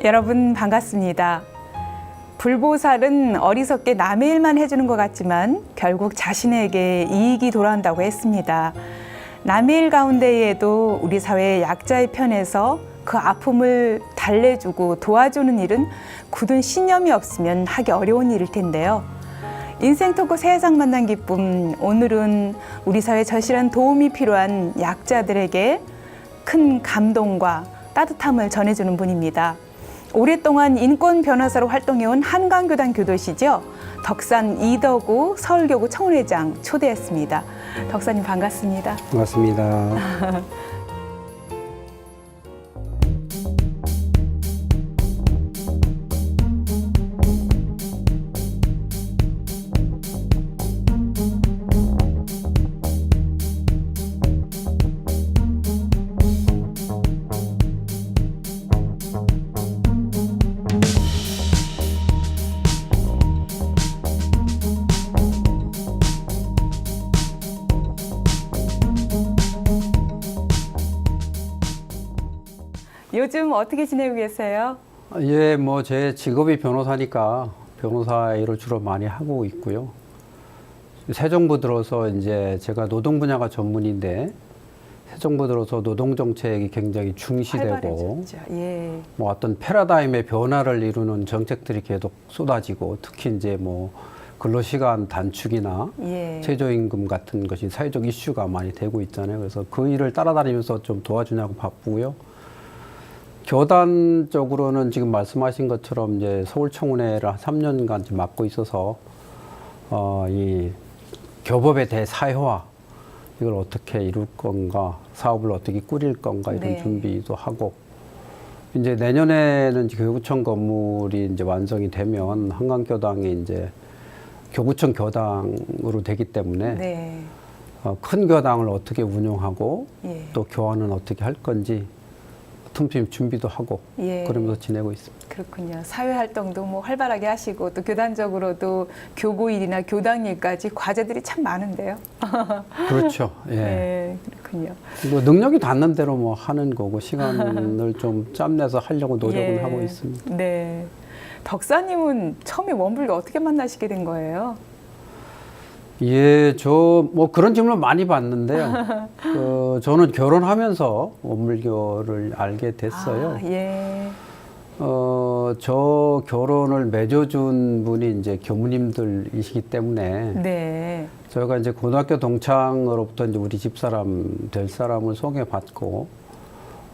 여러분 반갑습니다. 불보살은 어리석게 남의 일만 해주는 것 같지만 결국 자신에게 이익이 돌아온다고 했습니다. 남의 일 가운데에도 우리 사회의 약자의 편에서 그 아픔을 달래주고 도와주는 일은 굳은 신념이 없으면 하기 어려운 일일 텐데요. 인생 토크 세상 만난 기쁨, 오늘은 우리 사회 절실한 도움이 필요한 약자들에게 큰 감동과 따뜻함을 전해주는 분입니다. 오랫동안 인권 변호사로 활동해온 한강교단 교도시죠. 덕산 이덕우 서울교구 청운회장 초대했습니다. 덕사님 반갑습니다. 반갑습니다. 요즘 어떻게 지내고 계세요? 예, 뭐 제 직업이 변호사니까 변호사 일을 주로 많이 하고 있고요. 새 정부 들어서 이제 제가 노동 분야가 전문인데 새 정부 들어서 노동 정책이 굉장히 중시되고 활발해졌죠. 예. 뭐 어떤 패러다임의 변화를 이루는 정책들이 계속 쏟아지고 특히 이제 뭐 근로시간 단축이나 예. 최저임금 같은 것이 사회적 이슈가 많이 되고 있잖아요. 그래서 그 일을 따라다니면서 좀 도와주냐고 바쁘고요. 교단적으로는 지금 말씀하신 것처럼 이제 서울청운회를 한 3년간 지금 맡고 있어서 이 교법의 대사회화 이걸 어떻게 이룰 건가, 사업을 어떻게 꾸릴 건가 이런 네. 준비도 하고 이제 내년에는 이제 교구청 건물이 이제 완성이 되면 한강교당이 이제 교구청 교당으로 되기 때문에 네. 큰 교당을 어떻게 운영하고 예. 또 교환은 어떻게 할 건지 틈틈이 준비도 하고 예. 그러면서 지내고 있습니다. 그렇군요. 사회 활동도 뭐 활발하게 하시고 또 교단적으로도 교구일이나 교당일까지 과제들이 참 많은데요. 그렇죠. 예. 네, 그렇군요. 뭐 능력이 닿는 대로 뭐 하는 거고 시간을 좀 짬내서 하려고 노력은 예. 하고 있습니다. 네. 덕사님은 처음에 원불교 어떻게 만나시게 된 거예요? 예, 저 뭐 그런 질문 많이 받는데요. 저는 결혼하면서 원불교를 알게 됐어요. 아, 예. 저 결혼을 맺어준 분이 이제 교무님들이시기 때문에 네. 저희가 이제 고등학교 동창으로부터 이제 우리 집사람 될 사람을 소개받고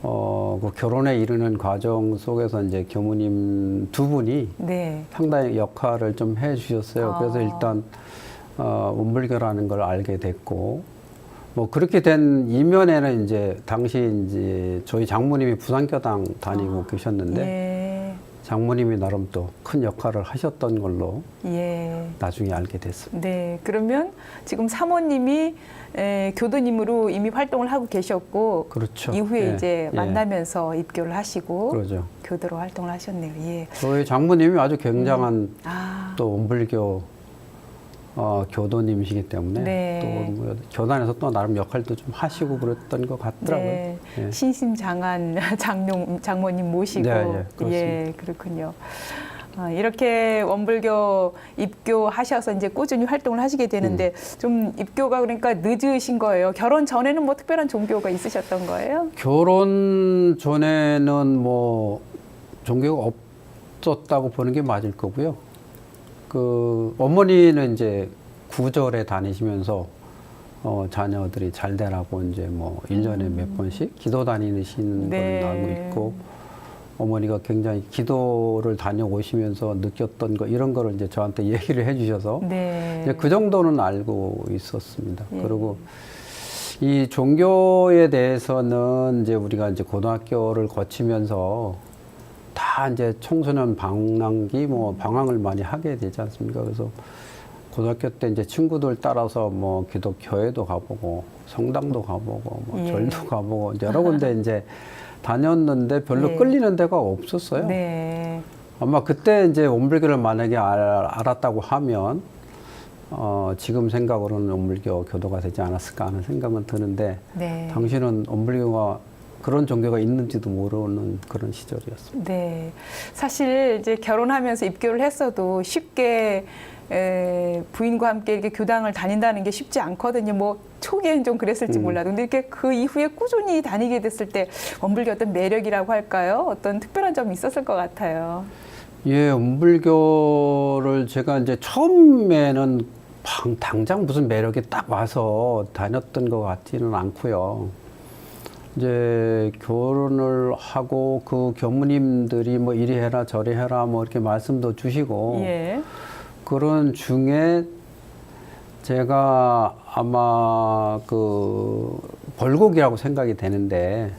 그 결혼에 이르는 과정 속에서 이제 교무님 두 분이 네. 상당히 역할을 좀 해주셨어요. 그래서 일단 원불교라는 걸 알게 됐고, 뭐 그렇게 된 이면에는 이제 당시 이제 저희 장모님이 부산교당 다니고 계셨는데 예. 장모님이 나름 또 큰 역할을 하셨던 걸로 예. 나중에 알게 됐습니다. 네. 그러면 지금 사모님이 교도님으로 이미 활동을 하고 계셨고, 그렇죠. 이후에 예, 이제 예. 만나면서 입교를 하시고 그러죠. 교도로 활동을 하셨네요. 예. 저희 장모님이 아주 굉장한 아. 또 원불교 교도님이시기 때문에 네. 또 교단에서 또 나름 역할도 좀 하시고 그랬던 것 같더라고요. 네. 예. 신심장한 장모님 모시고 네, 네, 그렇습니다. 예, 그렇군요. 이렇게 원불교 입교하셔서 이제 꾸준히 활동을 하시게 되는데 좀 입교가 그러니까 늦으신 거예요. 결혼 전에는 뭐 특별한 종교가 있으셨던 거예요? 결혼 전에는 뭐 종교가 없었다고 보는 게 맞을 거고요. 그 어머니는 이제 구절에 다니시면서 자녀들이 잘 되라고 이제 뭐 1년에 몇 번씩 기도 다니시는 네. 걸 알고 있고 어머니가 굉장히 기도를 다녀오시면서 느꼈던 거 이런 거를 이제 저한테 얘기를 해 주셔서 네. 이제 그 정도는 알고 있었습니다. 예. 그리고 이 종교에 대해서는 이제 우리가 이제 고등학교를 거치면서 다 이제 청소년 방랑기 뭐 방황을 많이 하게 되지 않습니까? 그래서 고등학교 때 이제 친구들 따라서 뭐 기독교회도 가보고 성당도 가보고 뭐 예. 절도 가보고 이제 여러 군데 이제 다녔는데 별로 예. 끌리는 데가 없었어요. 네. 아마 그때 이제 원불교를 만약에 알았다고 하면 지금 생각으로는 원불교 교도가 되지 않았을까 하는 생각은 드는데 네. 당시는 원불교가 그런 종교가 있는지도 모르는 그런 시절이었습니다. 네. 사실 이제 결혼하면서 입교를 했어도 쉽게 부인과 함께 이렇게 교당을 다닌다는 게 쉽지 않거든요. 뭐 초기엔 좀 그랬을지 몰라도 근데 이렇게 그 이후에 꾸준히 다니게 됐을 때 원불교 어떤 매력이라고 할까요? 어떤 특별한 점이 있었을 것 같아요. 예, 원불교를 제가 이제 처음에는 당장 무슨 매력이 딱 와서 다녔던 것 같지는 않고요. 이제 결혼을 하고 그 교무님들이 뭐 이리 해라 저리 해라 뭐 이렇게 말씀도 주시고 예. 그런 중에 제가 아마 그 벌곡이라고 생각이 되는데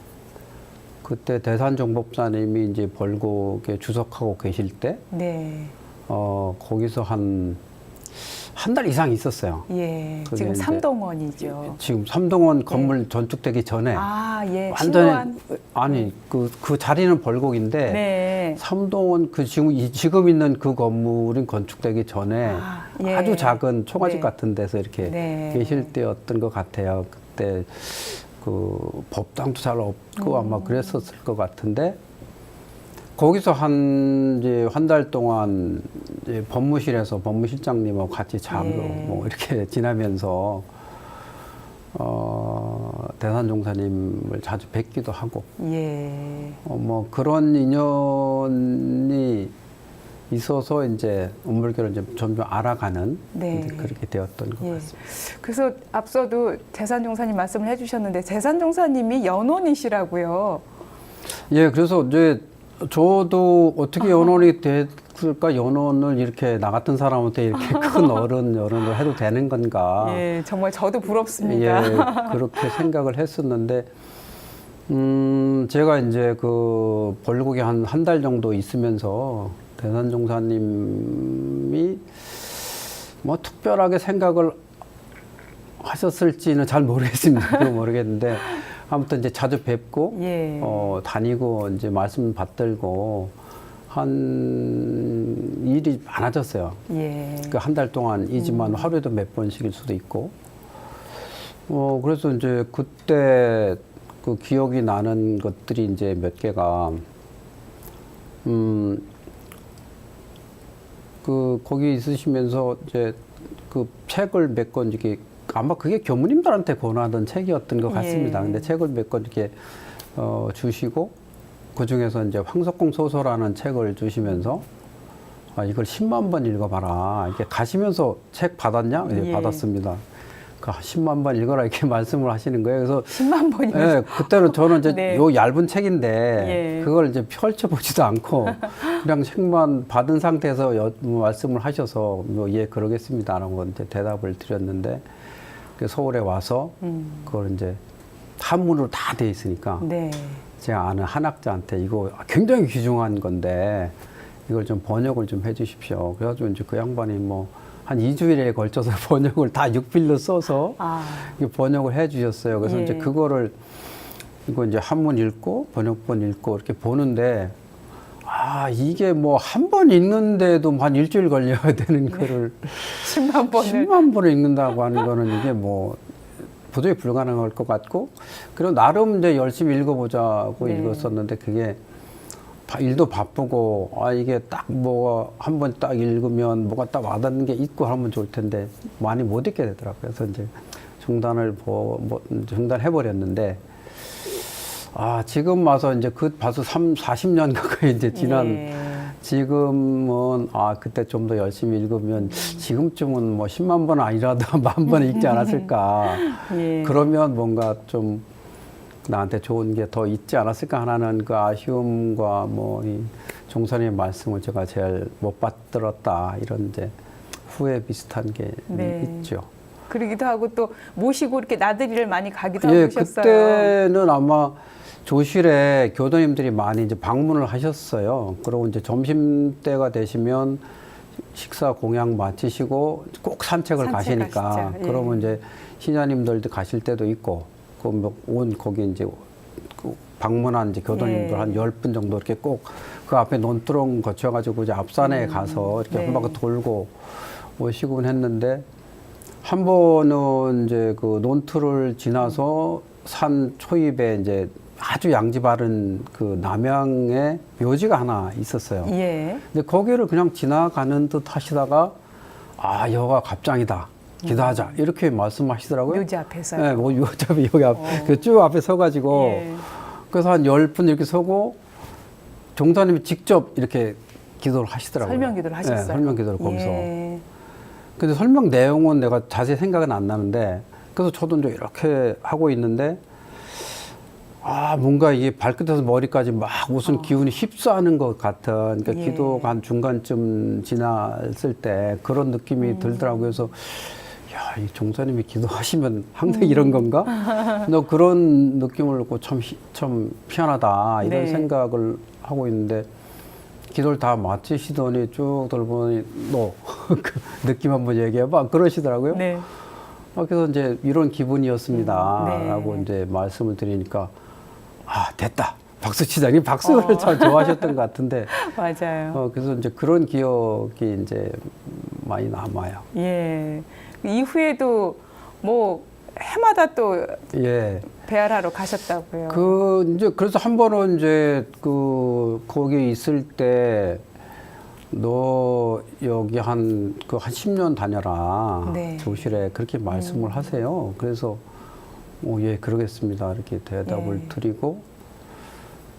그때 대산종법사님이 이제 벌곡에 주석하고 계실 때 네. 거기서 한 달 이상 있었어요. 예. 그게 지금 이제 삼동원이죠. 지금 삼동원 건물 전축되기 전에 아, 예. 완전히 신도안. 아니 그 자리는 벌곡인데 네. 삼동원 그 지금 있는 그 건물은 건축되기 전에 아, 예. 아주 작은 초가집 네. 같은 데서 이렇게 네. 계실 때였던 것 같아요. 그때 그 법당도 잘 없고 아마 그랬었을 것 같은데 거기서 이제 한 달 동안 이제 법무실에서 법무실장님하고 같이 자고 예. 뭐 이렇게 지나면서 대산종사님을 자주 뵙기도 하고 예. 뭐 그런 인연이 있어서 이제 원불교를 이제 점점 알아가는 네. 이제 그렇게 되었던 것 예. 같습니다. 그래서 앞서도 재산종사님 말씀을 해주셨는데 재산종사님이 연원이시라고요. 예, 그래서 이제 저도 어떻게 연원이 됐을까, 연원을 이렇게 나 같은 사람한테 이렇게 큰 연원을 해도 되는 건가. 예, 정말 저도 부럽습니다. 예, 그렇게 생각을 했었는데, 제가 이제 그 벌곡에 한 달 정도 있으면서 대산종사님이 뭐 특별하게 생각을 하셨을지는 잘 모르겠습니다. 모르겠는데, 아무튼 이제 자주 뵙고, 예. 다니고 이제 말씀 받들고 한 일이 많아졌어요. 예. 그 한 달 동안이지만 하루에도 몇 번씩일 수도 있고. 그래서 이제 그때 그 기억이 나는 것들이 이제 몇 개가, 거기 있으시면서 이제 그 책을 몇 권 이렇게 아마 그게 교무님들한테 권하던 책이었던 것 같습니다. 예. 근데 책을 몇 권 이렇게 주시고 그 중에서 이제 황석공 소설라는 책을 주시면서 이걸 10만 번 읽어봐라. 이렇게 가시면서 책 받았냐? 예, 예. 받았습니다. 그 10만 번 읽어라 이렇게 말씀을 하시는 거예요. 그래서 10만 번이요. 예, 그때는 저는 이제 네. 요 얇은 책인데 예. 그걸 이제 펼쳐보지도 않고 그냥 책만 받은 상태에서 말씀을 하셔서 예, 그러겠습니다라고 이제 대답을 드렸는데 서울에 와서 그걸 이제 한문으로 다 돼 있으니까 네. 제가 아는 한학자한테 이거 굉장히 귀중한 건데 이걸 좀 번역을 좀 해주십시오. 그래가지고 이제 그 양반이 뭐 한 2주일에 걸쳐서 번역을 다 6필로 써서 번역을 해주셨어요. 그래서 예. 이제 그거를 이거 이제 한문 읽고 번역본 읽고 이렇게 보는데 이게 뭐 한 번 읽는데도 한 일주일 걸려야 되는 거를 10만 번을. 10만 번을 읽는다고 하는 거는 이게 뭐 도저히 불가능할 것 같고 그리고 나름 이제 열심히 읽어보자고 네. 읽었었는데 그게 일도 바쁘고 이게 딱 뭐 한 번 딱 읽으면 뭐가 딱 와닿는 게 있고 하면 좋을 텐데 많이 못 읽게 되더라고요. 그래서 이제 중단해 버렸는데 지금 와서 이제 봐서 40년 가까이 이제 지난 예. 지금은 그때 좀 더 열심히 읽으면 지금쯤은 뭐 10만 번 아니라도 만 번 읽지 않았을까. 예. 그러면 뭔가 좀 나한테 좋은 게 더 있지 않았을까 하는 그 아쉬움과 뭐 이 종선의 말씀을 제가 제일 못 받들었다 이런 이제 후회 비슷한 게 네. 있죠. 그러기도 하고 또 모시고 이렇게 나들이를 많이 가기도 예, 하셨어요. 그때는 아마 조실에 교도님들이 많이 이제 방문을 하셨어요. 그리고 이제 점심때가 되시면 식사 공양 마치시고 꼭 산책을 가시니까 가시죠. 예. 그러면 이제 신자님들도 가실 때도 있고 거기 이제 그 방문한 이제 교도님들 예. 한 10분 정도 이렇게 꼭 그 앞에 논두렁 거쳐가지고 이제 앞산에 가서 이렇게 네. 한 바퀴 돌고 오시곤 했는데 한 번은 이제 그 논틀을 지나서 산 초입에 이제 아주 양지 바른 그 남양에 묘지가 하나 있었어요. 예. 근데 거기를 그냥 지나가는 듯 하시다가 아, 여가 갑장이다. 기도하자. 이렇게 말씀하시더라고요. 묘지 앞에서요. 네, 뭐 어차피 여기 그 쭉 앞에 서가지고 예. 그래서 한 10분 이렇게 서고 종사님이 직접 이렇게 기도를 하시더라고요. 설명 기도를 하셨어요. 네, 설명 기도를 거기서. 예. 근데 설명 내용은 내가 자세히 생각은 안 나는데 그래서 저도 이제 이렇게 하고 있는데 아, 뭔가 이게 발끝에서 머리까지 막 무슨 기운이 휩싸는 것 같은 그러니까 예. 기도가 한 중간쯤 지났을 때 그런 느낌이 들더라고요. 그래서 야, 이 종사님이 기도하시면 항상 이런 건가? 너 그런 느낌을 갖고 참 희한하다 이런 네. 생각을 하고 있는데 기도를 다 마치시더니 쭉 돌보니 너 그 느낌 한번 얘기해봐 그러시더라고요. 네. 그래서 이제 이런 기분이었습니다. 네. 라고 이제 말씀을 드리니까 아, 됐다. 박수 치자니 박수를 참 좋아하셨던 것 같은데. 맞아요. 그래서 이제 그런 기억이 이제 많이 남아요. 예. 이후에도 뭐 해마다 또 예. 배알하러 가셨다고요. 이제 그래서 한 번은 이제 거기 있을 때 너 여기 한 10년 다녀라. 네. 교실에 그렇게 말씀을 하세요. 그래서 예, 그러겠습니다. 이렇게 대답을 예. 드리고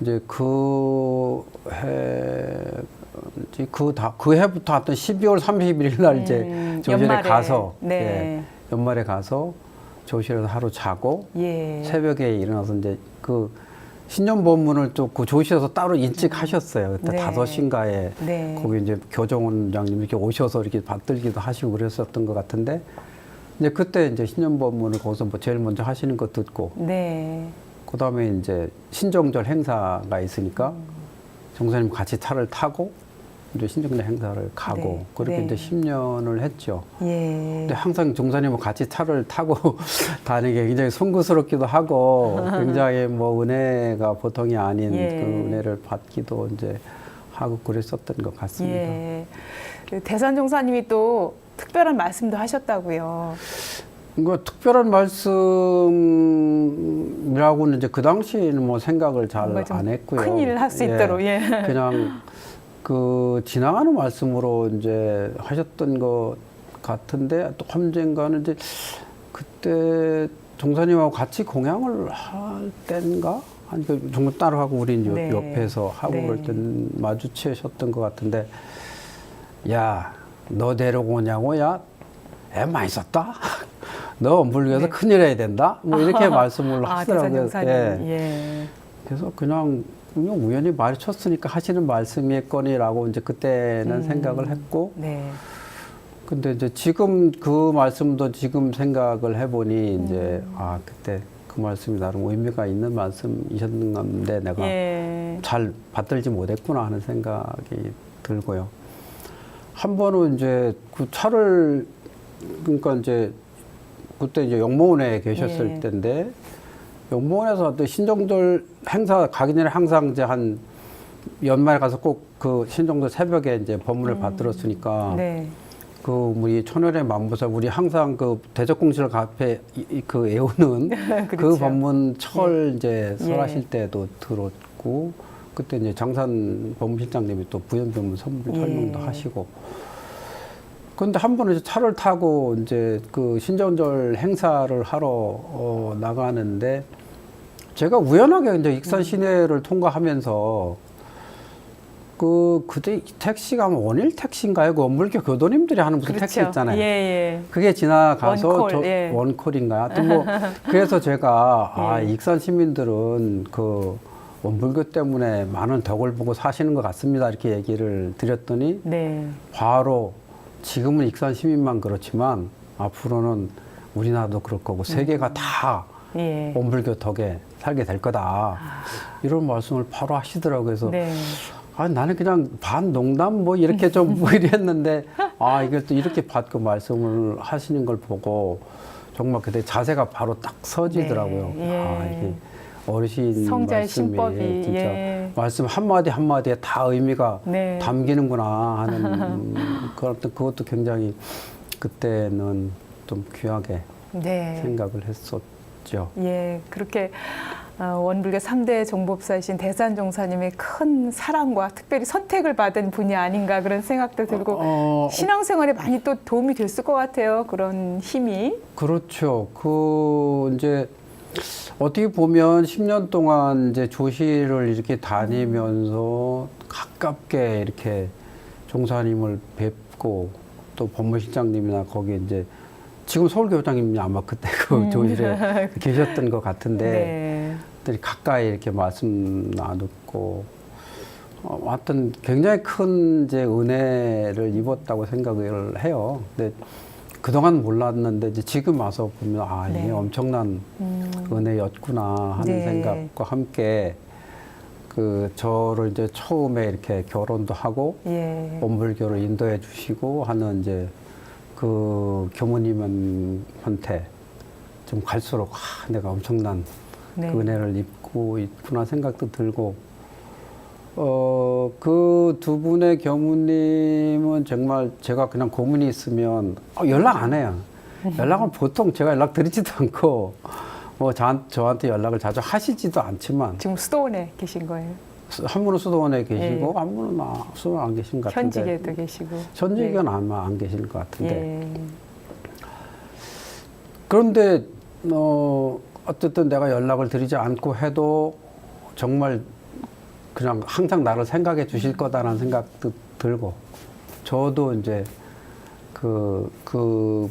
이제 그 해부터 하여튼 12월 31일 날 이제 조실에 연말에. 가서 네. 예, 연말에 가서 조실에서 하루 자고 예. 새벽에 일어나서 이제 그 신년본문을 또 그 조실에서 따로 인직하셨어요. 그때 네. 5시인가에 네. 거기 이제 교정원장님 이렇게 오셔서 이렇게 받들기도 하시고 그랬었던 것 같은데 이제 그때 이제 신년본문을 거기서 뭐 제일 먼저 하시는 거 듣고 네. 그 다음에 이제 신정절 행사가 있으니까 종사님 같이 차를 타고 이제 신정절 행사를 가고 네. 그렇게 네. 이제 10년을 했죠. 예. 근데 항상 종사님과 같이 차를 타고 다니는 게 굉장히 송구스럽기도 하고 굉장히 뭐 은혜가 보통이 아닌 예. 그 은혜를 받기도 이제 하고 그랬었던 것 같습니다. 예. 그 대산 종사님이 또 특별한 말씀도 하셨다고요. 특별한 말씀이라고는 이제 그 당시에는 뭐 생각을 잘 뭔가 좀 안 했고요. 큰 일을 할 수 있도록, 예. 그냥 지나가는 말씀으로 이제 하셨던 것 같은데 또 언젠가는 이제 그때 종사님하고 같이 공양을 할 때인가? 아니, 정말 따로 하고 우린 네. 옆에서 하고 네. 그럴 때 마주치셨던 것 같은데 야, 너 데리고 오냐고, 야, 애 많이 썼다? 너 물려서 네. 큰일 해야 된다? 뭐 이렇게 말씀을 대산 하시더라고요. 종사님. 예. 그래서 그냥 우연히 마주쳤으니까 하시는 말씀이겠거니라고 이제 그때는 생각을 했고, 네. 근데 이제 지금 그 말씀도 지금 생각을 해보니 이제 그때 그 말씀이 나름 의미가 있는 말씀이셨는데 내가 예. 잘 받들지 못했구나 하는 생각이 들고요. 한 번은 이제 그 차를 그러니까 이제 그때 이제 영모원에 계셨을 예. 때인데 영모원에서 또 신정절 행사 가기 전에 항상 이제 한 연말에 가서 꼭 그 신정절 새벽에 이제 법문을 받들었으니까 네. 그 우리 천월의 만보사 우리 항상 그 대적공실 앞에 그 애우는 그 그렇죠. 법문 철 이제 예. 설하실 때도 들었고 그때 이제 장산 법무실장님이 또 부연법문 선물 설명도 예. 하시고 근데 한 번은 이제 차를 타고 이제 그 신정절 행사를 하러 나가는데 제가 우연하게 이제 익산 시내를 통과하면서 그때 택시가 원일 택시인가요? 그 원불교 교도님들이 하는 무슨 택시 있잖아요. 예, 예. 그게 지나가서 원콜, 예. 원콜인가요? 하여튼 뭐 그래서 제가 예. 익산 시민들은 그 원불교 때문에 많은 덕을 보고 사시는 것 같습니다. 이렇게 얘기를 드렸더니 네. 바로 지금은 익산 시민만 그렇지만 앞으로는 우리나라도 그럴 거고 세계가 다 예. 원불교 덕에 살게 될 거다. 이런 말씀을 바로 하시더라고요. 그래서 네. 나는 그냥 반 농담 뭐 이렇게 좀 뭐 이랬는데 이걸 또 이렇게 받고 말씀을 하시는 걸 보고 정말 그때 자세가 바로 딱 서지더라고요. 네. 예. 이게 어르신 성자의 말씀이 신법이, 진짜 예. 말씀 한마디 한마디에 다 의미가 네. 담기는구나 하는 그것도 굉장히 그때는 좀 귀하게 네. 생각을 했었죠. 예. 그렇게 원불교 3대 종법사이신 대산종사님의 큰 사랑과 특별히 선택을 받은 분이 아닌가 그런 생각도 들고 신앙생활에 많이 또 도움이 됐을 것 같아요. 그런 힘이. 그렇죠. 이제 어떻게 보면 10년 동안 이제 조실을 이렇게 다니면서 가깝게 이렇게 종사님을 뵙고 또 법무실장님이나 거기 이제 지금 서울교장님이 아마 그때 그 조실에 계셨던 것 같은데 네. 가까이 이렇게 말씀 나눴고 하여튼 굉장히 큰 이제 은혜를 입었다고 생각을 해요. 근데 그동안 몰랐는데 이제 지금 와서 보면 이게 네. 엄청난 은혜였구나 하는 네. 생각과 함께 저를 이제 처음에 이렇게 결혼도 하고 예. 원불교를 인도해 주시고 하는 이제 그 교무님한테 좀 갈수록 내가 엄청난 네. 그 은혜를 입고 있구나 생각도 들고 그 두 분의 교무님은 정말 제가 그냥 고문이 있으면 연락 안 해요. 연락은 보통 제가 연락 드리지도 않고 뭐 저한테 연락을 자주 하시지도 않지만 지금 수도원에 계신 거예요? 한 분은 수도원에 계시고 한 분은 수도원 안 계신 것 같은데 현직에도 계시고. 현직은 아마 안 계실 것 같은데 예. 그런데 어쨌든 내가 연락을 드리지 않고 해도 정말 그냥 항상 나를 생각해 주실 거다라는 생각도 들고 저도 이제 그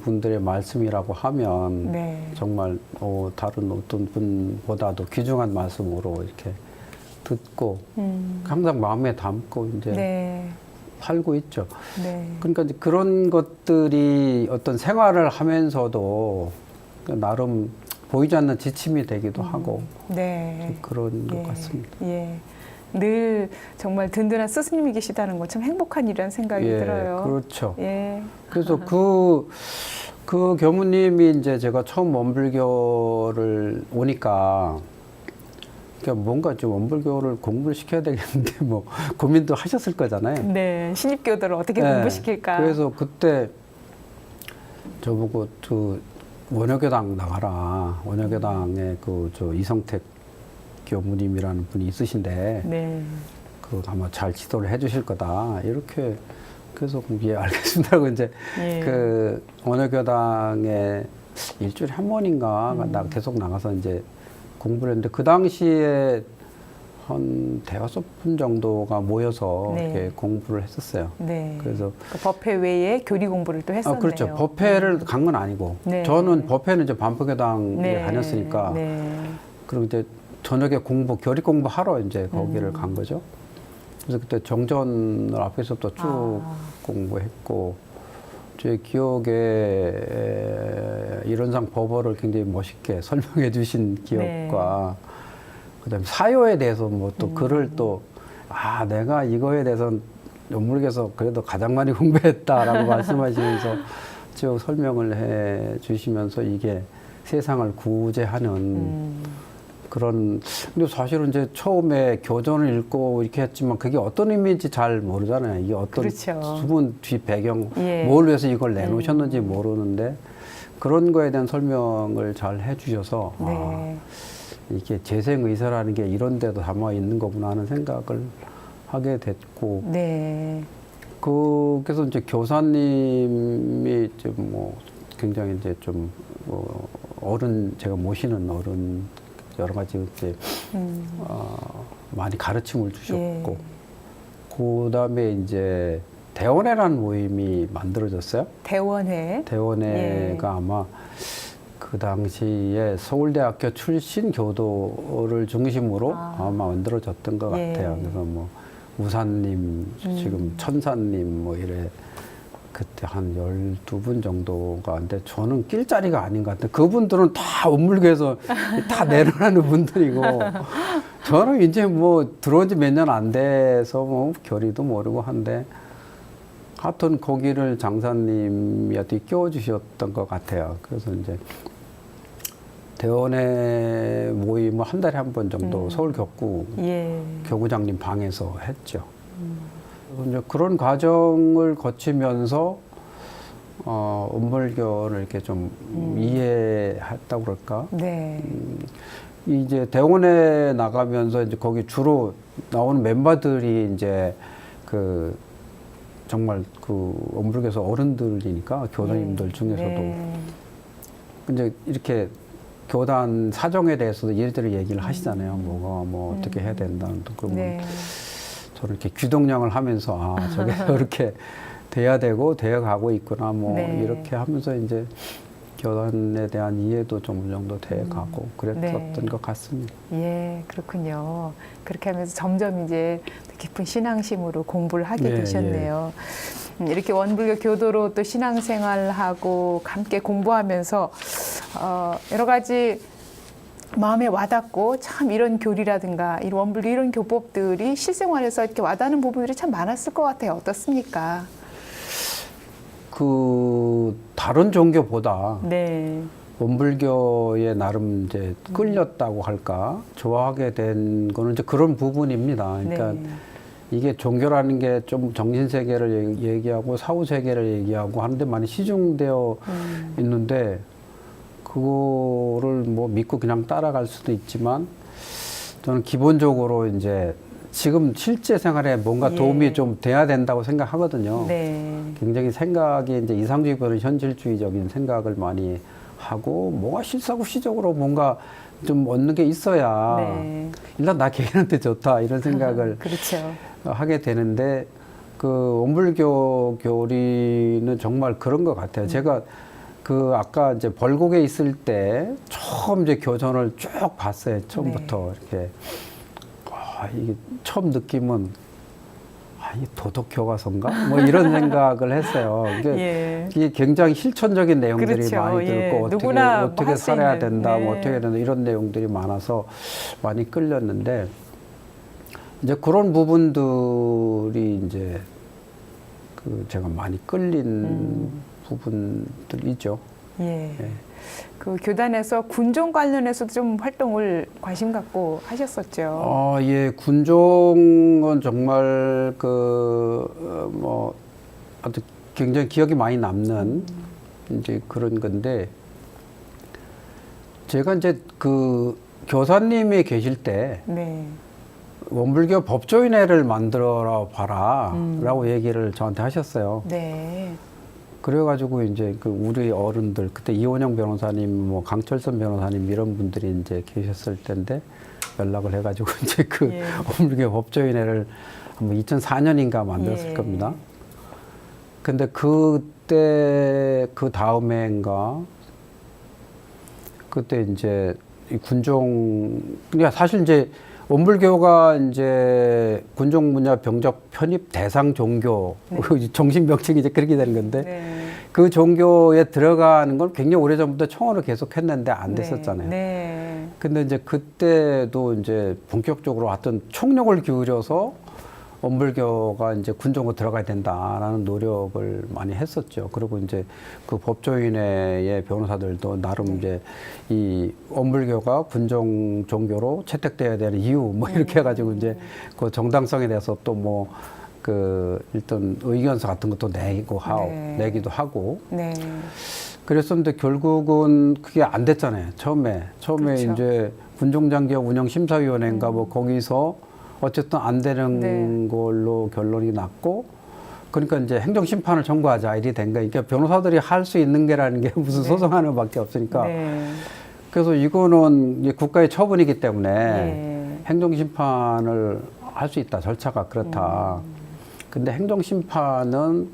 분들의 말씀이라고 하면 네. 정말 다른 어떤 분보다도 귀중한 말씀으로 이렇게 듣고 항상 마음에 담고 이제 네. 살고 있죠. 네. 그러니까 이제 그런 것들이 어떤 생활을 하면서도 나름 보이지 않는 지침이 되기도 하고 네. 그런 것 예. 같습니다. 예. 늘 정말 든든한 스승님이 계시다는 건 참 행복한 일이라는 생각이 들어요. 그렇죠. 예. 그래서 그 교무님이 이제 제가 처음 원불교를 오니까 그러니까 뭔가 좀 원불교를 공부를 시켜야 되겠는데 뭐 고민도 하셨을 거잖아요. 네. 신입교들을 어떻게 네. 공부시킬까? 그래서 그때 저보고 원효교당 나가라. 원효교당에 이성택 교무님이라는 분이 있으신데 네. 아마 잘 지도를 해주실 거다. 이렇게 그래서 알겠습니다. 하고 이제 예. 원효교당에 일주일에 한 번인가 계속 나가서 이제 공부를 했는데 그 당시에 한 대여섯 분 정도가 모여서 네. 이렇게 공부를 했었어요. 네. 그래서 그 법회 외에 교리 공부를 또 했었네요. 그렇죠. 법회를 간 건 아니고 네. 저는 법회는 이제 반포교당에 네. 다녔으니까 네. 그리고 이제 저녁에 교리 공부하러 이제 거기를 간 거죠. 그래서 그때 정전을 앞에서부터 쭉 공부했고 제 기억에 일원상 법어를 굉장히 멋있게 설명해 주신 기억과 그다음에 사요에 대해서 뭐 또 글을 또 내가 이거에 대해서는 원불교에서 그래도 가장 많이 공부했다라고 말씀하시면서 쭉 설명을 해 주시면서 이게 세상을 구제하는 그런 근데 사실은 이제 처음에 교전을 읽고 이렇게 했지만 그게 어떤 의미인지 잘 모르잖아요. 이게 어떤 그렇죠. 수분 뒤 배경 예. 뭘 위해서 이걸 내놓으셨는지 모르는데 그런 거에 대한 설명을 잘 해주셔서 네. 이게 재생의사라는 게 이런 데도 담아 있는 거구나 하는 생각을 하게 됐고 네. 그래서 이제 교사님이 좀 굉장히 이제 좀 제가 모시는 어른 여러 가지 이제 많이 가르침을 주셨고 그다음에 이제 대원회라는 모임이 만들어졌어요. 대원회가 아마 그 당시에 서울대학교 출신 교도를 중심으로 아마 만들어졌던 것 같아요. 그래서 우산님, 지금 천사님 이래 그때 한 12분 정도가 근데 저는 낄 자리가 아닌 것 같아요. 그분들은 다 원불교에서 다 내려가는 분들이고 저는 이제 들어온 지 몇 년 안 돼서 결의도 모르고 한데 하여튼 거기를 장사님이 어떻게 끼워주셨던 것 같아요. 그래서 이제 대원회 모임을 한 달에 한 번 정도 서울 격구 교구장님 방에서 했죠. 이제 그런 과정을 거치면서 원불교를 이렇게 좀 이해했다고 그럴까? 이제 대원에 나가면서 이제 거기 주로 나오는 멤버들이 이제 그 정말 그 원불교에서 어른들이니까 교사님들 중에서도 네. 이제 이렇게 교단 사정에 대해서도 이리저리 얘기를 하시잖아요. 뭐가 뭐 어떻게 해야 된다는 또 그러면 네. 저는 이렇게 귀동냥을 하면서 아 저게 이렇게 돼야 되고 되어 가고 있구나 뭐 네. 이렇게 하면서 이제 교단에 대한 이해도 좀 어느 정도 돼 가고 그랬었던 네. 것 같습니다. 예, 그렇군요. 그렇게 하면서 점점 이제 깊은 신앙심으로 공부를 하게 예, 되셨네요. 이렇게 원불교 교도로 또 신앙생활하고 함께 공부하면서 여러 가지 마음에 와닿고 참 이런 교리라든가 이런 원불교 이런 교법들이 실생활에서 이렇게 와닿는 부분들이 참 많았을 것 같아요. 어떻습니까? 그 다른 종교보다 네. 원불교에 나름 이제 끌렸다고 할까 좋아하게 된 거는 이제 그런 부분입니다. 그러니까 네. 이게 종교라는 게 좀 정신 세계를 얘기하고 사후 세계를 얘기하고 하는데 많이 시중되어 있는데 그거를 뭐 믿고 그냥 따라갈 수도 있지만 저는 기본적으로 이제 지금 실제 생활에 뭔가 예. 도움이 좀 돼야 된다고 생각하거든요. 네. 굉장히 생각이 이제 이상주의보다는 현실주의적인 생각을 많이 하고 뭐가 실사구시적으로 뭔가 좀 얻는 게 있어야 네. 일단 나 개인한테 좋다 이런 생각을 그렇죠. 하게 되는데 그 원불교 교리는 정말 그런 것 같아요. 제가 그 아까 이제 벌곡에 있을 때 처음 이제 교전을 쭉 봤어요. 처음부터 이렇게 이게 처음 느낌은 이 도덕 교과서인가? 뭐 이런 생각을 했어요. 예. 이게 굉장히 실천적인 내용들이 그렇죠. 많이 예. 들고 누구나 뭐 어떻게 할수 살아야 있는. 된다, 뭐 네. 어떻게 해야 된다 이런 내용들이 많아서 많이 끌렸는데 이제 그런 부분들이 이제 그 제가 많이 끌린 부분들이죠. 예. 예. 그 교단에서 군종 관련해서도 좀 활동을 관심 갖고 하셨었죠. 예, 군종은 정말 뭐 아주 굉장히 기억이 많이 남는 이제 그런 건데 제가 이제 그 교사님이 계실 때 네. 원불교 법조인회를 만들어 봐라라고 얘기를 저한테 하셨어요. 네. 그래가지고 이제 그 우리 어른들 그때 이원영 변호사님, 뭐 강철선 변호사님 이런 분들이 이제 계셨을 텐데 연락을 해가지고 이제 그 예. 원불교 법조인회를 한번 2004년인가 만들었을 예. 겁니다. 근데 그때 그 다음해인가 그때 이제 이 군종 그러니까 사실 이제 원불교가 이제 군종 분야 병적 편입 대상 종교 정신 병칙이 이제 그렇게 되는 건데 네. 그 종교에 들어가는 건 굉장히 오래전부터 청원을 계속 했는데 안 됐었잖아요. 네. 근데 이제 그때도 이제 본격적으로 어떤 총력을 기울여서 원불교가 이제 군종으로 들어가야 된다라는 노력을 많이 했었죠. 그리고 이제 그 법조인회의 변호사들도 나름 이제 이 원불교가 군종 종교로 채택돼야 되는 이유 뭐 이렇게 해가지고 이제 그 정당성에 대해서 또 뭐 그 일단 의견서 같은 것도 내기도 하고 네. 그랬었는데 결국은 그게 안 됐잖아요. 처음에 그렇죠. 이제 군종장기업 운영심사위원회인가 뭐 거기서 어쨌든 안 되는 네. 걸로 결론이 났고 그러니까 이제 행정심판을 청구하자 이리 된 거예요. 그러니까 변호사들이 할 수 있는 게라는 게 무슨 소송하는 것밖에 없으니까 네. 그래서 이거는 이제 국가의 처분이기 때문에 예. 행정심판을 할 수 있다. 절차가 그렇다. 근데 행정심판은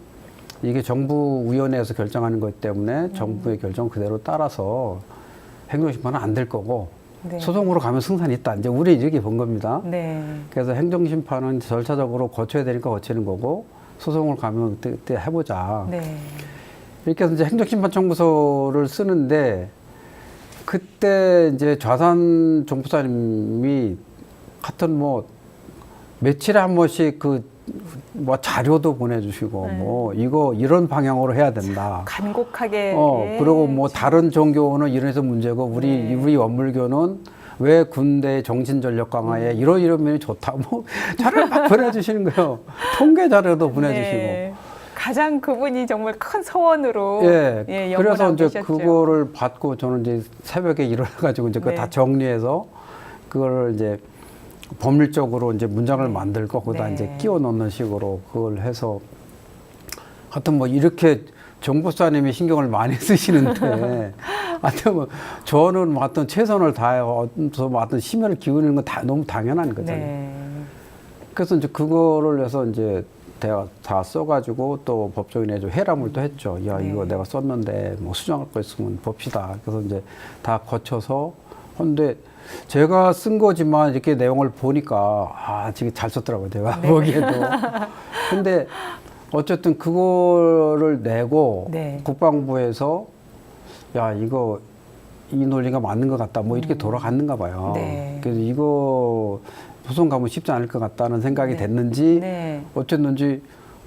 이게 정부위원회에서 결정하는 거기 때문에 정부의 결정 그대로 따라서 행정심판은 안 될 거고 네. 소송으로 가면 승산이 있다. 이제 우리 이렇게 본 겁니다. 네. 그래서 행정심판은 절차적으로 거쳐야 되니까 거치는 거고 소송을 가면 그때 해보자. 네. 이렇게 해서 이제 행정심판 청구서를 쓰는데 그때 이제 좌산 종부사님이 하여튼 뭐 며칠에 한 번씩 뭐 자료도 보내주시고 뭐 이거 이런 방향으로 해야 된다. 간곡하게. 예. 그리고 뭐 다른 종교는 이래서 문제고 우리 원불교는 왜 군대 정신전력 강화에 이런 면이 좋다. 뭐 자료를 막 보내주시는 거예요. 통계 자료도 보내주시고. 네. 가장 그분이 정말 큰 소원으로. 예. 그래서 연구하고 이제 계셨죠. 그거를 받고 저는 이제 새벽에 일어나가지고 이제 그거 네. 다 정리해서 그걸 이제 법률적으로 이제 문장을 만들고 거기다 네. 이제 끼워 넣는 식으로 그걸 해서 하여튼 뭐 이렇게 정보사님이 신경을 많이 쓰시는데 하여튼 뭐 저는 뭐 하여튼 최선을 다해서 뭐 하여튼 심혈을 기울이는 건 다 너무 당연한 거잖아요. 네. 그래서 이제 그거를 해서 이제 내가 다 써가지고 또 법조인에 좀 회람을 또 했죠. 야, 네. 이거 내가 썼는데 뭐 수정할 거 있으면 봅시다. 그래서 이제 다 거쳐서 근데 제가 쓴 거지만 이렇게 내용을 보니까 아, 되게 잘 썼더라고요. 제가 보기에도. 근데 어쨌든 그거를 내고 네. 국방부에서 야, 이거 이 논리가 맞는 것 같다. 뭐 이렇게 돌아갔는가 봐요. 네. 그래서 이거 소송 가면 쉽지 않을 것 같다는 생각이 네. 됐는지 네. 어쨌는지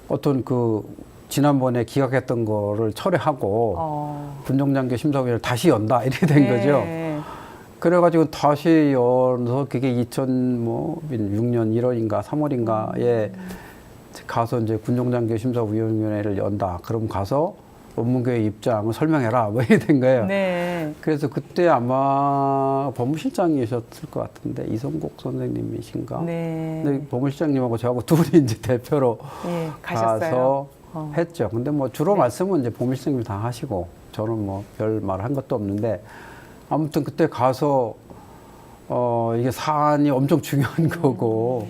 어떤 그 지난번에 기각했던 거를 철회하고 군정장교 심사위원회를 다시 연다 이렇게 된 네. 거죠. 그래가지고 다시 열어서 그게 2006년 1월인가 3월인가에 가서 이제 군정장교 심사위원회를 연다. 그럼 가서 원문교의 입장을 설명해라. 뭐 이렇게 된 거예요. 네. 그래서 그때 아마 법무실장이셨을 것 같은데 이성국 선생님이신가? 네. 근데 법무실장님하고 저하고 둘이 이제 대표로 예, 가셨어요. 가서 어. 했죠. 근데 뭐 주로 네. 말씀은 이제 법무실장님이 다 하시고 저는 뭐 별 말 한 것도 없는데 아무튼 그때 가서 이게 사안이 엄청 중요한 거고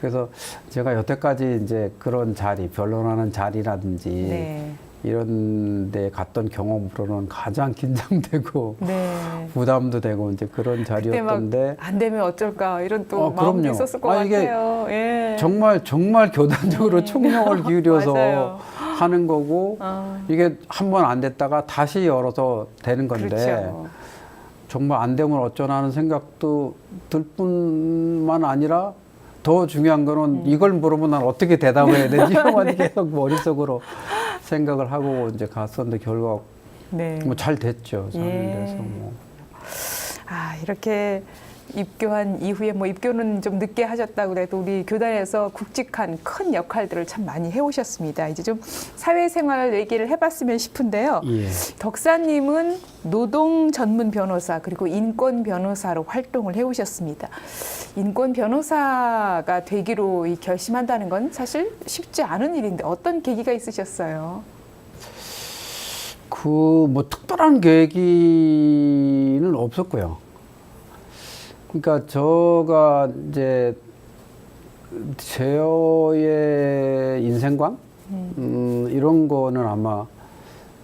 그래서 제가 여태까지 이제 그런 자리, 변론하는 자리라든지 네. 이런 데 갔던 경험으로는 가장 긴장되고 네. 부담도 되고 이제 그런 그때 막 자리였던데 안 되면 어쩔까 이런 또 마음도 그럼요. 있었을 것 이게 같아요. 예. 정말 교단적으로 총력을 기울여서 맞아요. 하는 거고 이게 한 번 안 됐다가 다시 열어서 되는 건데 그렇죠. 정말 안 되면 어쩌나 하는 생각도 들 뿐만 아니라 더 중요한 거는 이걸 물으면 난 어떻게 대답을 해야 되지? 네. 계속 머릿속으로 생각을 하고 이제 갔었는데 결과 네. 뭐 잘 됐죠. 잘 예. 돼서 뭐. 아, 이렇게 입교한 이후에 뭐 입교는 좀 늦게 하셨다고 그래도 우리 교단에서 굵직한 큰 역할들을 참 많이 해오셨습니다. 이제 좀 사회생활 얘기를 해봤으면 싶은데요. 예. 덕사님은 노동 전문 변호사 그리고 인권 변호사로 활동을 해오셨습니다. 인권 변호사가 되기로 결심한다는 건 사실 쉽지 않은 일인데 어떤 계기가 있으셨어요? 그 뭐 특별한 계기는 없었고요. 그러니까 저가 이제 제어의 인생관 이런 거는 아마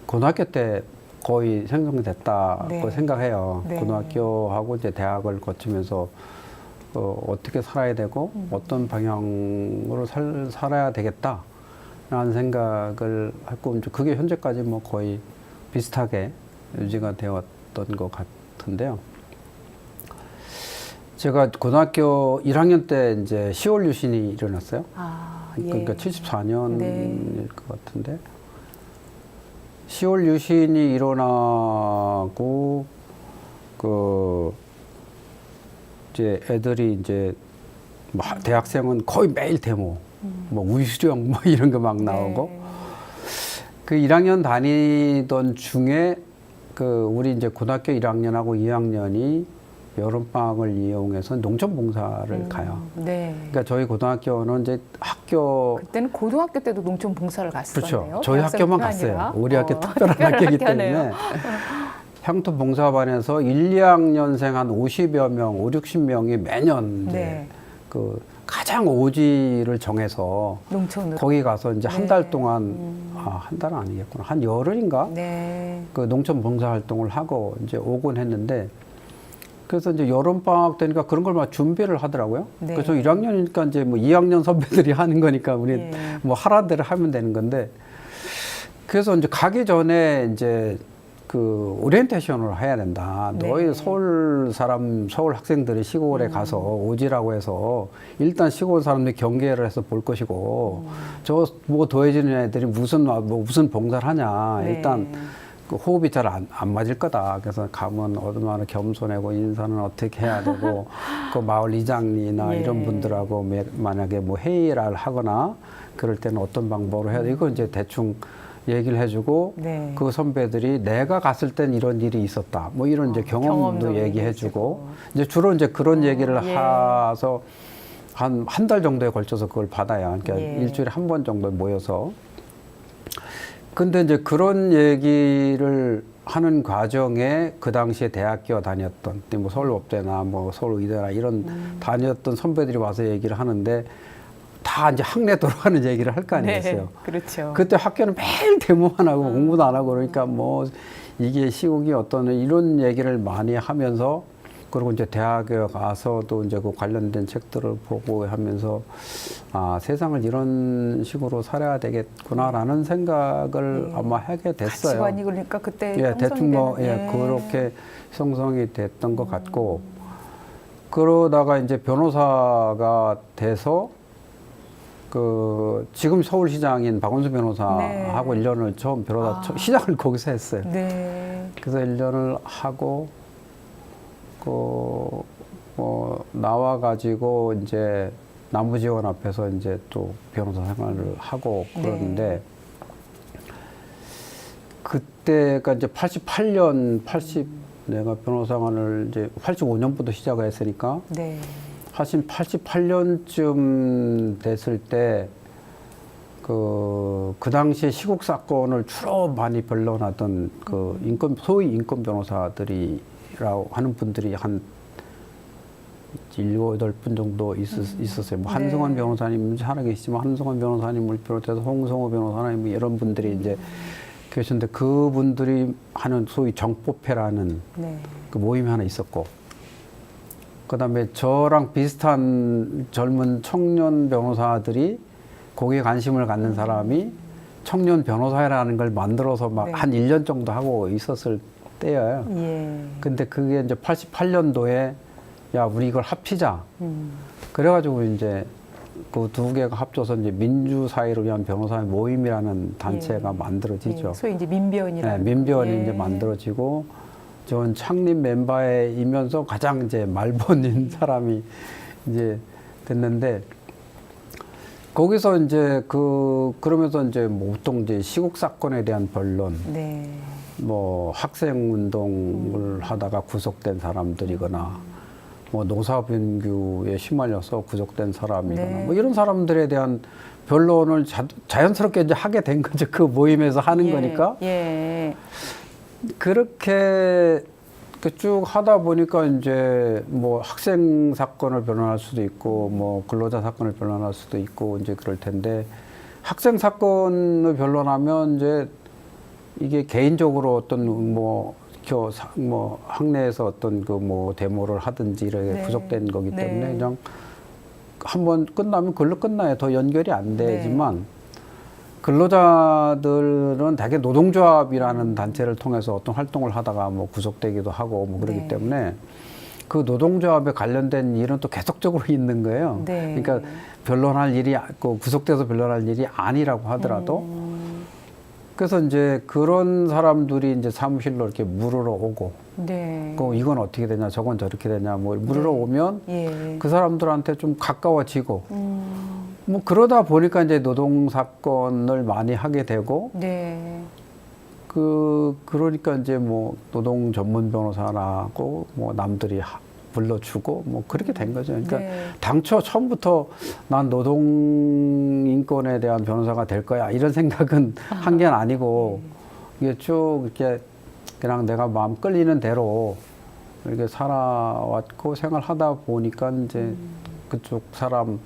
고등학교 때 거의 생성됐다고 네. 생각해요. 네. 고등학교하고 이제 대학을 거치면서 어떻게 살아야 되고 어떤 방향으로 살아야 되겠다라는 생각을 했고 이제 그게 현재까지 뭐 거의 비슷하게 유지가 되었던 것 같은데요. 제가 고등학교 1학년 때 이제 10월 유신이 일어났어요. 아, 그러니까 예. 74년일 네. 것 같은데 10월 유신이 일어나고 그 이제 애들이 이제 뭐 대학생은 거의 매일 데모, 뭐 우수령 뭐 이런 거 막 나오고 네. 그 1학년 다니던 중에 그 우리 이제 고등학교 1학년하고 2학년이 여름방학을 이용해서 농촌봉사를 가요. 네. 그러니까 저희 고등학교는 이제 학교 그때는 고등학교 때도 농촌 봉사를 갔었네요. 그렇죠. 저희 학교만 갔어요. 우리 학교 특별한 학교이기 때문에 향토 봉사반에서 1, 2학년생 한 50여 명, 5, 60명이 매년 이제 네. 그 가장 오지를 정해서 농촌으로. 거기 가서 이제 한 네. 달 동안 한 달은 아니겠구나. 한 열흘인가? 네. 그 농촌 봉사 활동을 하고 이제 오곤 했는데 그래서 이제 여름 방학 되니까 그런 걸 막 준비를 하더라고요. 네. 그래서 1학년이니까 이제 뭐 2학년 선배들이 하는 거니까 우리 예. 뭐 하라는 대로 하면 되는 건데 그래서 이제 가기 전에 이제 그 오리엔테이션을 해야 된다. 네. 너희 서울 학생들이 시골에 가서 오지라고 해서 일단 시골 사람들이 경계를 해서 볼 것이고 저 뭐 더해지는 애들이 무슨 봉사를 하냐. 네. 일단 그 호흡이 잘 안 맞을 거다. 그래서 가면 얼마나 겸손하고 인사는 어떻게 해야 되고 그 마을 이장이나 예. 이런 분들하고 만약에 뭐 회의를 하거나 그럴 때는 어떤 방법으로 해야 돼. 이거 이제 대충 얘기를 해주고 네. 그 선배들이 내가 갔을 땐 이런 일이 있었다. 뭐 이런 이제 경험도 얘기해주고 이제 주로 이제 그런 얘기를 예. 해서 한 달 정도에 걸쳐서 그걸 받아야 그러니까 예. 일주일에 한 번 정도 모여서 근데 이제 그런 얘기를 하는 과정에 그 당시에 대학교 다녔던 뭐 서울업대나 뭐 서울의대나 이런 다녔던 선배들이 와서 얘기를 하는데 다 이제 학내 돌아가는 얘기를 할 거 아니겠어요. 네, 그렇죠. 그때 학교는 매일 데모만 하고 공부도 안 하고 그러니까 뭐 이게 시국이 어떤 이런 얘기를 많이 하면서 그리고 이제 대학에 가서도 이제 그 관련된 책들을 보고 하면서 아, 세상을 이런 식으로 살아야 되겠구나라는 생각을 아마 하게 됐어요. 가치관이 그러니까 그때 예, 대충 뭐, 되는, 예, 그렇게 형성이 됐던 것 같고, 그러다가 이제 변호사가 돼서, 지금 서울시장인 박원순 변호사하고 네. 1년을 처음 시장을 거기서 했어요. 네. 그래서 1년을 하고, 나와가지고 이제 남부지원 앞에서 이제 또 변호사 생활을 하고 그러는데, 네. 그때가 이제 88년, 내가 변호사관을 이제 85년부터 시작을 했으니까, 네. 사실 88년쯤 됐을 때, 그 당시에 시국 사건을 주로 많이 변론하던 소위 인권 변호사들이라고 하는 분들이 한 7, 8분 정도 있었어요. 뭐 한승환 변호사님 살아계시지만 한승환 변호사님을 비롯해서 홍성호 변호사님 이런 분들이 이제 계셨는데 그분들이 하는 소위 정법회라는 네. 그 모임이 하나 있었고 그다음에 저랑 비슷한 젊은 청년 변호사들이 거기에 관심을 갖는 사람이 청년 변호사회라는 걸 만들어서 막 한 1년 정도 하고 있었을 때예요. 예. 근데 그게 이제 88년도에 야, 우리 이걸 합치자. 그래가지고 이제 그 두 개가 합쳐서 이제 민주사회를 위한 변호사의 모임이라는 단체가 만들어지죠. 소위 이제 민변이라는. 네, 민변이 이제 만들어지고 전 창립 멤버이면서 가장 이제 말본인 사람이 이제 됐는데 거기서 이제 그러면서 이제 뭐 보통 이제 시국 사건에 대한 변론, 네. 뭐 학생 운동을 하다가 구속된 사람들이거나 뭐 노사변규에 휘말려서 구속된 사람이거나 뭐 이런 사람들에 대한 변론을 자연스럽게 이제 하게 된 거죠. 그 모임에서 하는 거니까. 예. 그렇게 쭉 하다 보니까 이제 뭐 학생 사건을 변론할 수도 있고 뭐 근로자 사건을 변론할 수도 있고 이제 그럴 텐데 학생 사건을 변론하면 이제 이게 개인적으로 어떤 뭐 학내에서 어떤 데모를 하든지 이렇게 구속된 거기 때문에 그냥 한번 끝나면 그걸로 끝나요. 더 연결이 안 되지만 근로자들은 대개 노동조합이라는 단체를 통해서 어떤 활동을 하다가 뭐 구속되기도 하고 뭐 그러기 때문에 그 노동조합에 관련된 일은 또 계속적으로 있는 거예요. 그러니까 변론할 일이 구속돼서 변론할 일이 아니라고 하더라도 그래서 이제 그런 사람들이 이제 사무실로 이렇게 물으러 오고, 이건 어떻게 되냐, 저건 저렇게 되냐, 뭐 물으러 오면 그 사람들한테 좀 가까워지고, 뭐 그러다 보니까 이제 노동 사건을 많이 하게 되고, 그러니까 이제 뭐 노동 전문 변호사라고 뭐 남들이 불러주고 뭐 그렇게 된 거죠. 그러니까 당초 처음부터 난 노동 인권에 대한 변호사가 될 거야 이런 생각은 한 게 아니고 이게 쭉 이렇게 그냥 내가 마음 끌리는 대로 이렇게 살아왔고 생활하다 보니까 이제 그쪽 사람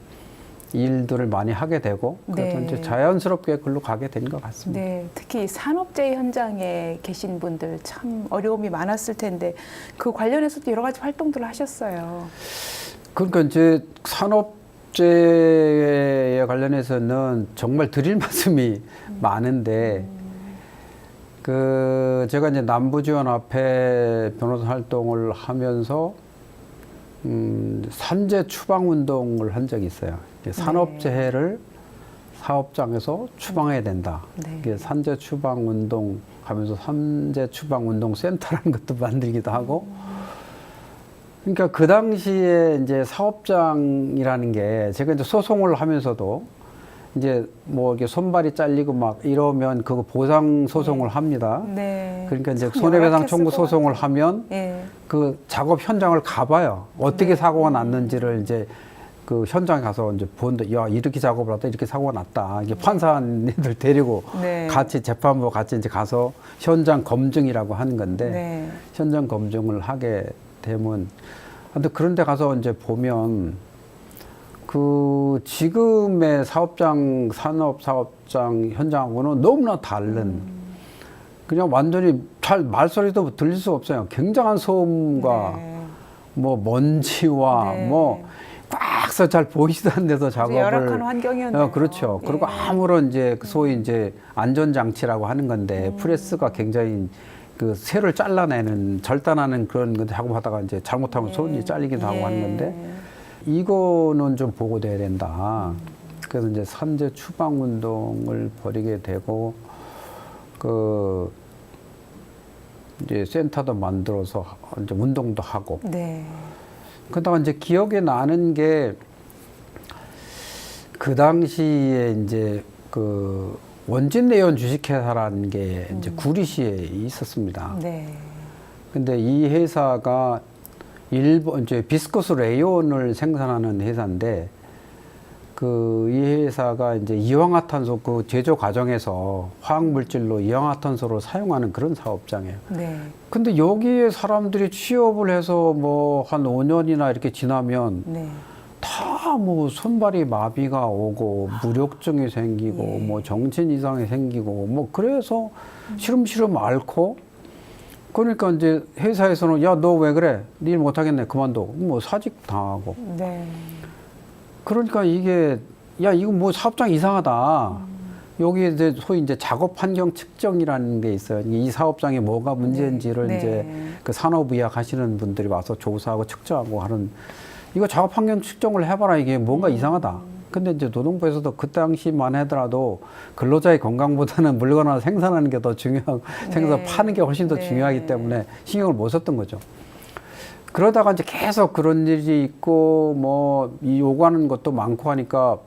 일들을 많이 하게 되고 그래서 이제 자연스럽게 글로 가게 된 것 같습니다. 네, 특히 산업재해 현장에 계신 분들 참 어려움이 많았을 텐데 그 관련해서도 여러 가지 활동들을 하셨어요. 그러니까 이제 산업재해에 관련해서는 정말 드릴 말씀이 많은데 제가 이제 남부지원 앞에 변호사 활동을 하면서 산재 추방 운동을 한 적이 있어요. 산업재해를 사업장에서 추방해야 된다. 이게 산재 추방 운동 하면서 산재 추방 운동 센터라는 것도 만들기도 하고. 그러니까 그 당시에 이제 사업장이라는 게 제가 이제 소송을 하면서도 이제 뭐 이렇게 손발이 잘리고 막 이러면 그거 보상 소송을 합니다. 네. 그러니까 이제 참 손해배상 열악했을 청구 것 소송을 같아요. 하면 예. 그 작업 현장을 가봐요. 어떻게 네. 사고가 났는지를 이제 그 현장에 가서 이제 본다. 야, 이렇게 작업을 하다 이렇게 사고가 났다. 이게 판사님들 데리고 네. 같이 재판부 같이 이제 가서 현장 검증이라고 하는 건데 네. 현장 검증을 하게 되면 근데 그런 데 가서 이제 보면 그 지금의 사업장 산업 사업장 현장하고는 너무나 다른 그냥 완전히 잘 말소리도 들릴 수 없어요. 굉장한 소음과 네. 뭐 먼지와 네. 뭐 꽉서 잘 보이지도 않는 데서 아주 작업을 열악한 환경이었네요. 그렇죠. 예. 그리고 아무런 이제 소위 이제 안전 장치라고 하는 건데 프레스가 굉장히 그 쇠를 잘라내는 절단하는 그런 건데 작업하다가 이제 잘못하면 손이 잘리기도 하고 하는 건데 이거는 좀 보고돼야 된다. 그래서 이제 산재 추방 운동을 벌이게 되고 그 이제 센터도 만들어서 이제 운동도 하고. 네. 그러다가 이제 기억에 나는 게 그 당시에 이제 그 원진 내연 주식회사라는 게 이제 구리시에 있었습니다. 네. 근데 이 회사가 일본 이제 비스코스 레이온을 생산하는 회사인데 그 이 회사가 이제 이황화탄소 그 제조 과정에서 화학 물질로 이황화탄소를 사용하는 그런 사업장이에요. 네. 근데 여기에 사람들이 취업을 해서 뭐 한 5년이나 이렇게 지나면 네. 다 뭐 손발이 마비가 오고 무력증이 생기고 예. 뭐 정신 이상이 생기고 뭐 그래서 시름시름 앓고 그러니까 이제 회사에서는 야, 너 왜 그래? 네 일 못하겠네. 그만둬. 뭐 사직 당하고. 네. 그러니까 이게 야, 이거 뭐 사업장 이상하다. 여기 이제 소위 이제 작업 환경 측정이라는 게 있어요. 이 사업장에 뭐가 문제인지를 네. 이제 그 산업의학 하시는 분들이 와서 조사하고 측정하고 하는 이거 작업 환경 측정을 해봐라. 이게 뭔가 이상하다. 근데 이제 노동부에서도 그 당시만 하더라도 근로자의 건강보다는 물건을 생산하는 게 더 중요하고 생산 파는 게 훨씬 더 네. 중요하기 때문에 신경을 못 썼던 거죠. 그러다가 이제 계속 그런 일이 있고 뭐 이 요구하는 것도 많고 하니까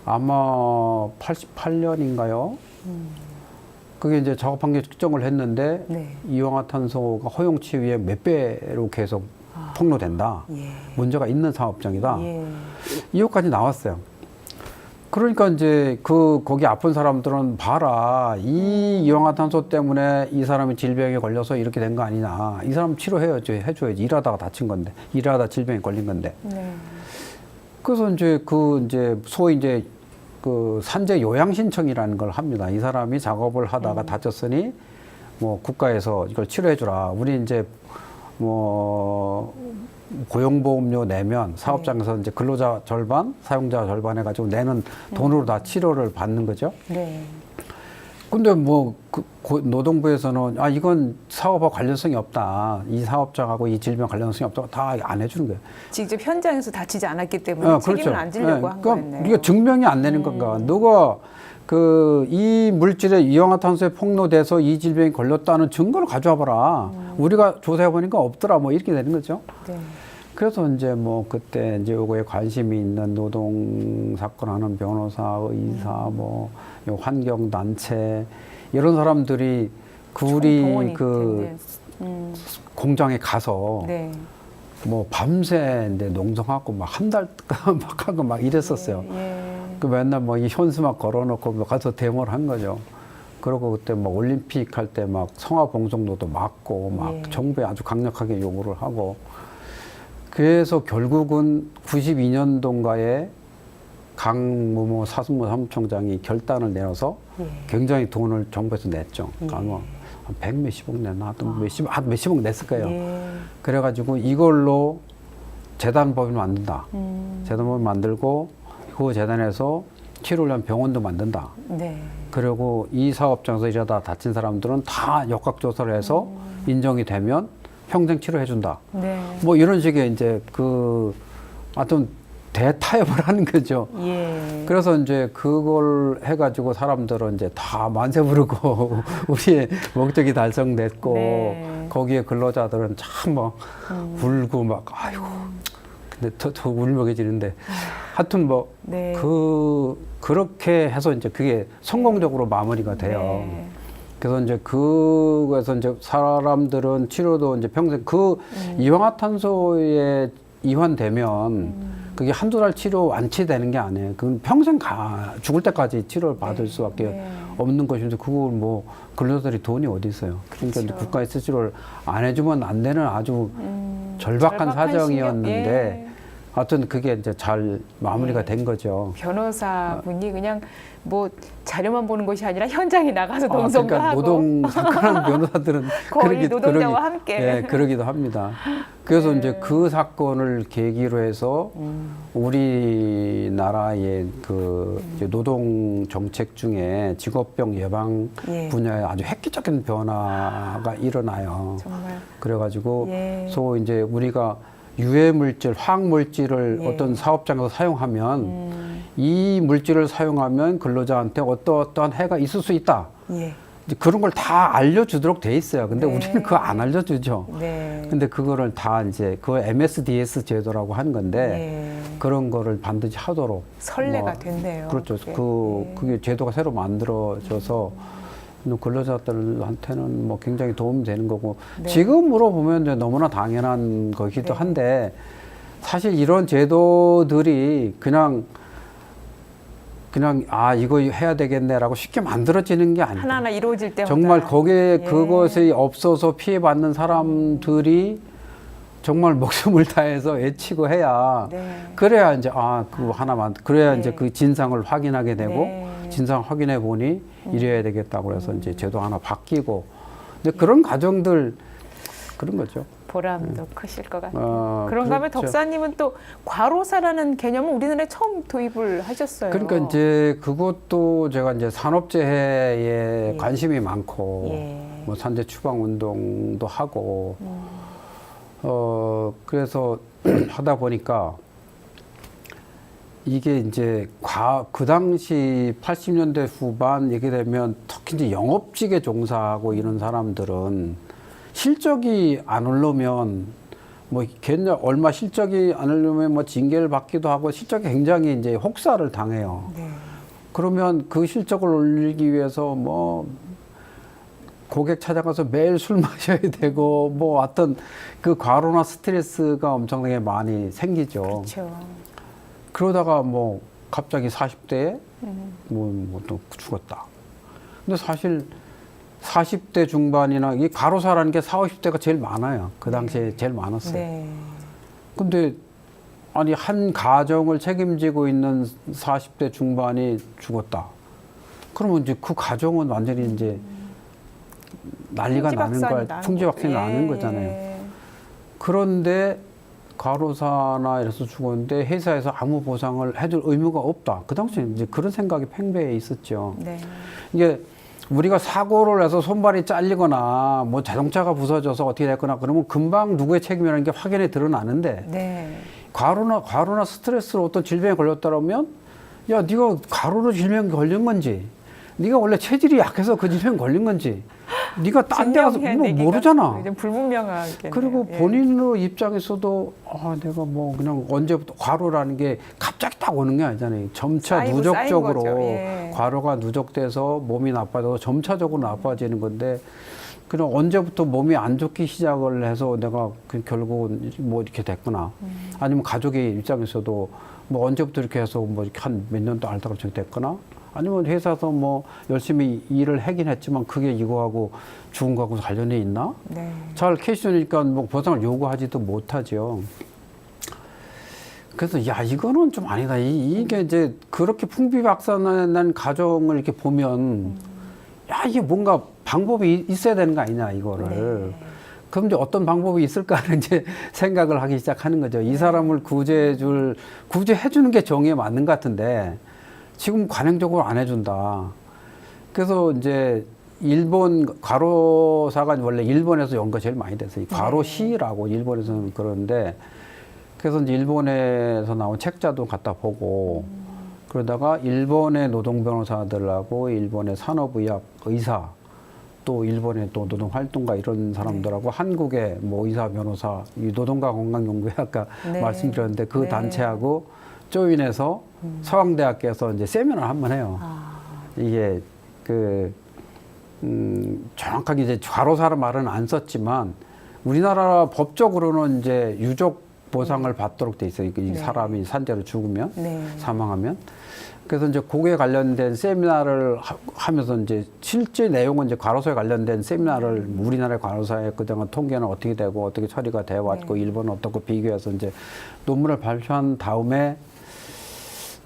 아마 88년인가요? 그게 이제 작업 환경 측정을 했는데 네. 이황화탄소가 허용치 위에 몇 배로 계속 폭로된다. 예. 문제가 있는 사업장이다. 예. 이것까지 나왔어요. 그러니까 이제 거기 아픈 사람들은 봐라. 이 이황화탄소 때문에 이 사람이 질병에 걸려서 이렇게 된 거 아니냐. 이 사람 치료해야지, 해줘야지. 일하다가 다친 건데. 일하다 질병에 걸린 건데. 네. 그래서 이제 소위 이제 그 산재 요양 신청이라는 걸 합니다. 이 사람이 작업을 하다가 다쳤으니 뭐 국가에서 이걸 치료해주라. 우리 이제 뭐 고용보험료 내면 사업장에서 이제 근로자 절반, 사용자 절반 해가지고 내는 돈으로 다 치료를 받는 거죠. 네. 근데 뭐 노동부에서는 이건 사업과 관련성이 없다. 이 사업장하고 이 질병 관련성이 없다. 다 안 해주는 거예요. 직접 현장에서 다치지 않았기 때문에 책임을 안 지려고 한 거였네요. 이게 증명이 안 되는 건가. 누가 이 물질에 이황화탄소에 폭로돼서 이 질병이 걸렸다는 증거를 가져와 봐라. 우리가 조사해 보니까 없더라. 뭐 이렇게 되는 거죠. 네. 그래서 이제 뭐 그때 이제 요거에 관심이 있는 노동 사건 하는 변호사, 의사, 뭐 환경 단체 이런 사람들이 우리 총동원이 그 됐네. 공장에 가서 네. 뭐 밤새 이제 농성하고 막 한 달 막 하고 막 이랬었어요. 예. 그 맨날 뭐 이 현수막 걸어놓고 뭐 가서 데모를 한 거죠. 그리고 그때 뭐 올림픽 할 때 막 성화봉송도도 막고 막 예. 정부에 아주 강력하게 요구를 하고 그래서 결국은 92년도인가에 강무모 사무부 사무총장이 결단을 내려서 예. 굉장히 돈을 정부에서 냈죠. 예. 아마 한 100몇십억 냈나? 하여튼 몇십억 냈을 거예요. 예. 그래가지고 이걸로 재단법인을 만든다. 음. 재단법인 만들고 그 재단에서 치료를 위한 병원도 만든다. 네. 그리고 이 사업장에서 일하다 다친 사람들은 다 역학조사를 해서 인정이 되면 평생 치료해준다. 네. 뭐 이런 식의 이제 하여튼 대타협을 하는 거죠. 예. 그래서 이제 그걸 해가지고 사람들은 이제 다 만세 부르고 우리의 목적이 달성됐고 네. 거기에 근로자들은 참 막 울고 막 아이고 근데 더 울먹해지는데 하여튼 뭐 네. 그렇게 해서 이제 그게 성공적으로 마무리가 돼요. 네. 그래서 이제 그거에서 이제 사람들은 치료도 이제 평생 이황화탄소에 이환되면 그게 한두 달 치료 완치되는 게 아니에요. 그건 평생 죽을 때까지 치료를 받을 네. 수밖에 네. 없는 것인데 그걸 뭐 근로자들이 돈이 어디 있어요. 그러니까 이제 그렇죠. 국가에서 치료를 안 해주면 안 되는 아주 절박한 사정이었는데 예. 하여튼 그게 이제 잘 마무리가 된 거죠. 변호사분이 그냥 뭐 자료만 보는 것이 아니라 현장에 나가서 그러니까 동성가하고 노동 사건한 변호사들은 거의 노동자와 함께. 예, 그러기도 합니다. 그래서 네. 이제 그 사건을 계기로 해서 우리나라의 그 이제 노동 정책 중에 직업병 예방 예. 분야에 아주 획기적인 변화가 일어나요. 정말 그래가지고 예. 소 이제 우리가 유해 물질, 화학 물질을 예. 어떤 사업장에서 사용하면 이 물질을 사용하면 근로자한테 어떠한 해가 있을 수 있다. 예. 이제 그런 걸 다 알려주도록 돼 있어요. 근데 네. 우리는 그거 안 알려주죠. 네. 근데 그거를 다 이제 그 MSDS 제도라고 하는 건데 예. 그런 거를 반드시 하도록 선례가 뭐, 됐네요. 그렇죠. 그게. 예. 그게 제도가 새로 만들어져서 근로자들한테는 뭐 굉장히 도움이 되는 거고 네. 지금으로 보면 이제 너무나 당연한 거기도 네. 한데 사실 이런 제도들이 그냥 이거 해야 되겠네라고 쉽게 만들어지는 게 아니에요. 하나하나 이루어질 때마다 정말 거기에 예. 그것이 없어서 피해받는 사람들이 정말 목숨을 다해서 애치고 해야 네. 그래야 이제 그거 하나만 그래야 네. 이제 그 진상을 확인하게 되고 네. 진상 확인해 보니 이래야 되겠다고 그래서 이제 제도 하나 바뀌고 이제 그런 과정들 그런 거죠. 보람도 크실 것 같아요. 그런가 하면 그렇죠. 덕사님은 또 과로사라는 개념을 우리나라에 처음 도입을 하셨어요. 그러니까 이제 그것도 제가 이제 산업재해에 예. 관심이 많고 예. 뭐 산재 추방 운동도 하고 그래서 하다 보니까 이게 이제 그 당시 80년대 후반 얘기 되면 특히 이제 영업직에 종사하고 이런 사람들은 실적이 안 오르면 뭐 얼마 실적이 안 오르면 뭐 징계를 받기도 하고 실적이 굉장히 이제 혹사를 당해요. 네. 그러면 그 실적을 올리기 위해서 뭐 고객 찾아가서 매일 술 마셔야 되고 뭐 어떤 그 과로나 스트레스가 엄청나게 많이 생기죠. 그렇죠. 그러다가 뭐 갑자기 40대에 뭐 또 죽었다. 근데 사실 40대 중반이나 이 과로사라는 게 40, 50대가 제일 많아요. 그 당시에 제일 많았어요. 네. 근데 아니 한 가정을 책임지고 있는 40대 중반이 죽었다. 그러면 이제 그 가정은 완전히 이제 난리가 나는 거야. 풍지박산이 나는 거잖아요. 그런데 과로사나 이래서 죽었는데 회사에서 아무 보상을 해줄 의무가 없다. 그 당시에 이제 그런 생각이 팽배해 있었죠. 네. 이게 우리가 사고를 해서 손발이 잘리거나 뭐 자동차가 부서져서 어떻게 됐거나 그러면 금방 누구의 책임이라는 게 확연히 드러나는데 네. 과로나 스트레스로 어떤 질병에 걸렸다면 야 네가 과로로 질병에 걸린 건지 네가 원래 체질이 약해서 그 질병에 걸린 건지 네가 딴 데 가서 뭐 모르잖아. 좀 불분명하겠네요. 그리고 예. 본인의 입장에서도 내가 뭐 그냥 언제부터 과로라는 게 갑자기 딱 오는 게 아니잖아요. 점차 쌓이고 누적적으로 쌓인 거죠. 예. 과로가 누적돼서 몸이 나빠져서 점차적으로 나빠지는 건데 그럼 언제부터 몸이 안 좋기 시작을 해서 내가 결국은 뭐 이렇게 됐거나 아니면 가족의 입장에서도 뭐 언제부터 이렇게 해서 뭐 이렇게 한 몇 년도 앓다가 저렇게 됐거나 아니면 회사에서 뭐 열심히 일을 하긴 했지만 그게 이거하고 죽은 거하고 관련이 있나? 네. 잘 캐시니까 뭐 보상을 요구하지도 못하죠. 그래서 야 이거는 좀 아니다. 이게 이제 그렇게 풍비박산난 가정을 이렇게 보면 야 이게 뭔가 방법이 있어야 되는 거 아니냐 이거를. 네. 그럼 이제 어떤 방법이 있을까 하는 이제 생각을 하기 시작하는 거죠. 이 사람을 구제해주는 게 정의에 맞는 것 같은데 지금 관행적으로 안 해준다. 그래서 이제 일본 과로사가 원래 일본에서 연구가 제일 많이 됐어요. 과로시라고 일본에서는 그러는데 그래서 이제 일본에서 나온 책자도 갖다 보고 그러다가 일본의 노동 변호사들하고 일본의 산업의학 의사 또 일본의 또 노동활동가 이런 사람들하고 한국의 뭐 의사 변호사 이 노동과 건강연구회 아까 네. 말씀드렸는데 그 네. 단체하고 조인해서 서강대학교에서 이제 세미나를 한번 해요. 이게 정확하게 이제 과로사를 말은 안 썼지만 우리나라 법적으로는 이제 유족 보상을 받도록 돼 있어요. 이 사람이 산재로 죽으면 사망하면. 그래서 이제 그거에 관련된 세미나를 하면서 이제 실제 내용은 이제 과로사에 관련된 세미나를 우리나라의 과로사의 그동안 통계는 어떻게 되고 어떻게 처리가 되어 왔고 일본은 어떻고 비교해서 이제 논문을 발표한 다음에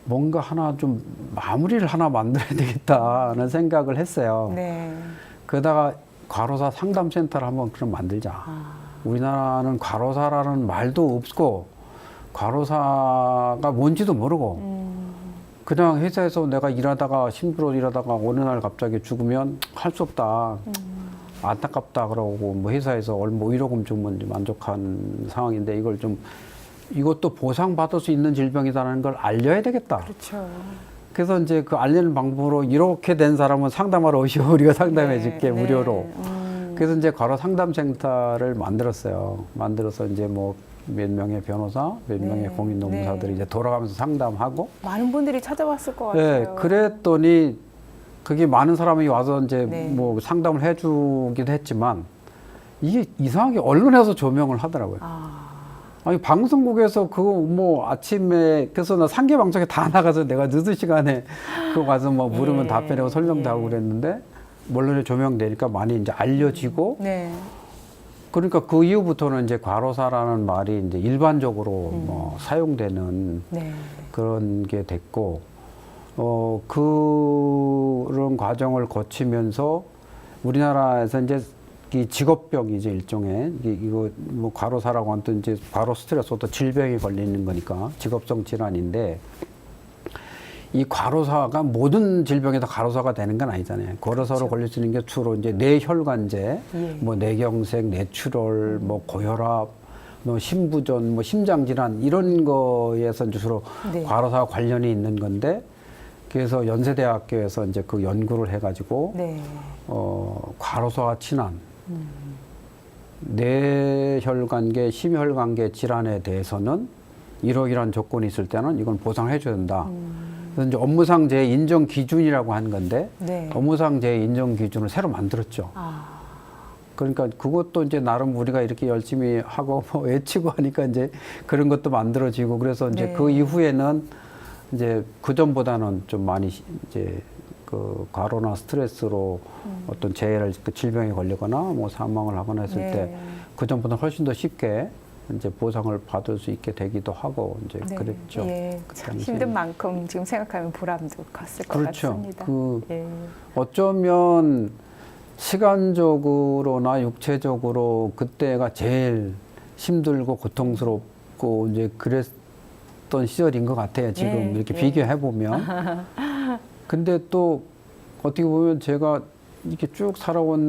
뭔가 하나 좀 마무리를 하나 만들어야 되겠다는 생각을 했어요. 그러다가 과로사 상담센터를 한번 그럼 만들자. 우리나라는 과로사라는 말도 없고 과로사가 뭔지도 모르고 그냥 회사에서 내가 일하다가 힘들어 일하다가 어느 날 갑자기 죽으면 할 수 없다. 안타깝다 그러고 뭐 회사에서 뭐 1억원 주면 만족한 상황인데 이걸 좀 이것도 보상받을 수 있는 질병이라는 걸 알려야 되겠다. 그렇죠. 그래서 이제 그 알리는 방법으로 이렇게 된 사람은 상담하러 오시오. 우리가 상담해 줄게 무료로. 그래서 이제 과로 상담센터를 만들었어요. 만들어서 이제 뭐 몇 명의 변호사, 몇 명의 공인노무사들이 이제 돌아가면서 상담하고. 많은 분들이 찾아왔을 것 같아요. 그랬더니 그게 많은 사람이 와서 이제 뭐 상담을 해주기도 했지만 이게 이상하게 언론에서 조명을 하더라고요. 아니 방송국에서 그거 뭐 아침에 그래서 나 상계 방송에 다 나가서 내가 늦은 시간에 그거 가서 뭐 물으면 답변하고 설명도 하고 그랬는데 언론에 조명되니까 많이 이제 알려지고 그러니까 그 이후부터는 이제 과로사라는 말이 이제 일반적으로 뭐 사용되는 그런 게 됐고 그런 과정을 거치면서 우리나라에서 이제 이 직업병이죠 일종의 이거 뭐 과로사라고 하면 이제 과로 스트레스 또 질병이 걸리는 거니까 직업성 질환인데 이 과로사가 모든 질병에 다 과로사가 되는 건 아니잖아요. 과로사로 걸릴 수 있는 게 주로 이제 뇌혈관제, 뭐 뇌경색, 뇌출혈, 뭐 고혈압, 뭐 심부전, 뭐 심장 질환 이런 거에서 이제 주로 과로사와 관련이 있는 건데. 그래서 연세대학교에서 이제 그 연구를 해가지고 과로사와 친한 뇌혈관계, 심혈관계 질환에 대해서는 이러이러한 조건이 있을 때는 이건 보상해줘야 된다. 그래서 이제 업무상 재해 인정 기준이라고 한 건데 업무상 재해 인정 기준을 새로 만들었죠. 그러니까 그것도 이제 나름 우리가 이렇게 열심히 하고 뭐 외치고 하니까 이제 그런 것도 만들어지고 그래서 이제 그 이후에는 이제 그 전보다는 좀 많이 이제 그 과로나 스트레스로 어떤 재해를 그 질병에 걸리거나 뭐 사망을 하거나 했을 때 그 전보다 훨씬 더 쉽게 이제 보상을 받을 수 있게 되기도 하고 이제 그랬죠. 참 힘든 만큼 지금 생각하면 보람도 컸을 것 같습니다. 어쩌면 시간적으로나 육체적으로 그때가 제일 힘들고 고통스럽고 이제 그랬던 시절인 것 같아요. 지금 이렇게 비교해 보면. 근데 또 어떻게 보면 제가 이렇게 쭉 살아온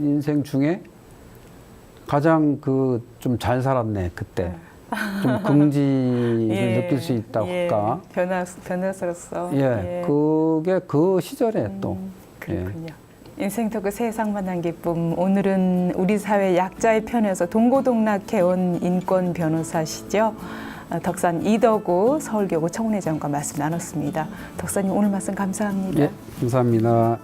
인생 중에 가장 그 좀 잘 살았네 그때. 좀 긍지를 느낄 수 있다고 할까. 변호사로서. 그게 그 시절에 또. 그렇군요. 인생 토크 세상 만난 기쁨. 오늘은 우리 사회 약자의 편에서 동고동락해온 인권 변호사시죠. 덕산 이덕우 서울교구 청문회장과 말씀 나눴습니다. 덕사님 오늘 말씀 감사합니다. 감사합니다.